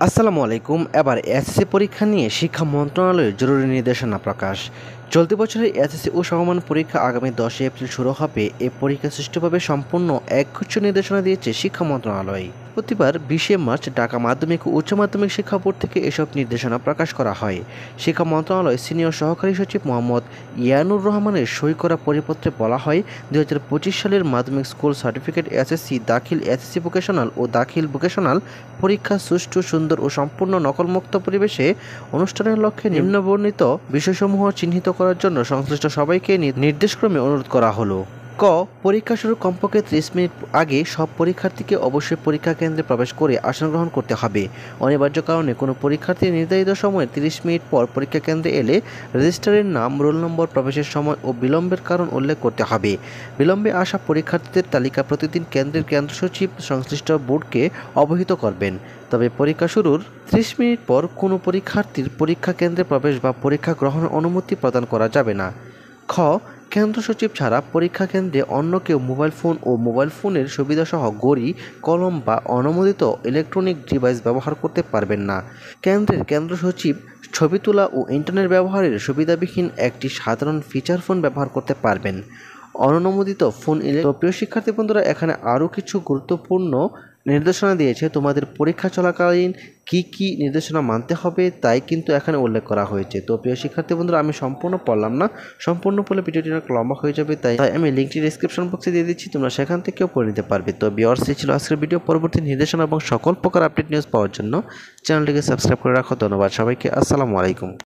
আসসালামু আলাইকুম। এবার এসএসসি পরীক্ষা নিয়ে শিক্ষা মন্ত্রণালয়ের জরুরি নির্দেশনা প্রকাশ। চলতি বছরের এসএসসি ও সমমান পরীক্ষা আগামী 10 এপ্রিল শুরু হবে। এই পরীক্ষা সুষ্ঠুভাবে সম্পূর্ণ একগুচ্ছ নির্দেশনা দিয়েছে শিক্ষা মন্ত্রণালয়। প্রতিবার 20 মার্চ ঢাকা মাধ্যমিক ও উচ্চ মাধ্যমিক শিক্ষা বোর্ড থেকে এসব নির্দেশনা প্রকাশ করা হয়। শিক্ষা মন্ত্রণালয় সিনিয়র সহকারী সচিব মোহাম্মদ ইয়ানুর রহমানের সই করা পরিপত্রে বলা হয়, 2025 সালের মাধ্যমিক স্কুল সার্টিফিকেট এসএসসি, দাখিল এসএসসি ভোকেশনাল ও দাখিল ভোকেশনাল পরীক্ষা সুষ্ঠু, সুন্দর ও সম্পূর্ণ নকলমুক্ত পরিবেশে অনুষ্ঠানের লক্ষ্যে নিম্নবর্ণিত বিষয়সমূহ চিহ্নিত করার জন্য সংশ্লিষ্ট সবাইকে নির্দেশক্রমে অনুরোধ করা হলো। ক. পরীক্ষা শুরুর কমপক্ষে 30 মিনিট আগে সব পরীক্ষার্থীকে অবশ্যই পরীক্ষা কেন্দ্রে প্রবেশ করে আসন গ্রহণ করতে হবে। অনিবার্য কারণে কোনো পরীক্ষার্থী নির্ধারিত সময়ের 30 মিনিট পর পরীক্ষা কেন্দ্রে এলে রেজিস্ট্রারের নাম, রোল নম্বর, প্রবেশের সময় ও বিলম্বের কারণ উল্লেখ করতে হবে। বিলম্বে আসা পরীক্ষার্থীদের তালিকা প্রতিদিন কেন্দ্রের কেন্দ্র সচিব সংশ্লিষ্ট বোর্ডকে অবহিত করবেন। তবে পরীক্ষা শুরুর 30 মিনিট পর কোনো পরীক্ষার্থীর পরীক্ষা কেন্দ্রে প্রবেশ বা পরীক্ষা গ্রহণের অনুমতি প্রদান করা যাবে না। খ. কেন্দ্র সচিব ছাড়া পরীক্ষা কেন্দ্রে অন্য কেউ মোবাইল ফোন ও মোবাইল ফোনের সুবিধাসহ ঘড়ি, কলম বা অনুমোদিত ইলেকট্রনিক ডিভাইস ব্যবহার করতে পারবেন না। কেন্দ্রের কেন্দ্র সচিব ছবি তোলা ও ইন্টারনেট ব্যবহারের সুবিধাবিহীন একটি সাধারণ ফিচার ফোন ব্যবহার করতে পারবেন। অননুমোদিত ফোন তো প্রিয় শিক্ষার্থী বন্ধুরা, এখানে আরও কিছু গুরুত্বপূর্ণ নির্দেশনা দিয়েছে। তোমাদের পরীক্ষা চলাকালীন কি কি নির্দেশনা মানতে হবে তাই কিন্তু এখানে উল্লেখ করা হয়েছে। তো প্রিয় শিক্ষার্থী বন্ধুরা, আমি সম্পূর্ণ পড়লাম না, সম্পূর্ণ পড়লে ভিডিওটি অনেক লম্বা হয়ে যাবে, তাই আমি লিঙ্কটি ডিসক্রিপশন বক্সে দিয়ে দিচ্ছি, তোমরা সেখান থেকেও পড়ে নিতে পারবে। তো ভিউয়ার্স, এই ছিল আজকের ভিডিও। পরবর্তী নির্দেশনা এবং সকল প্রকার আপডেট নিউজ পাওয়ার জন্য চ্যানেলটিকে সাবস্ক্রাইব করে রাখো। ধন্যবাদ সবাইকে। আসসালামু আলাইকুম।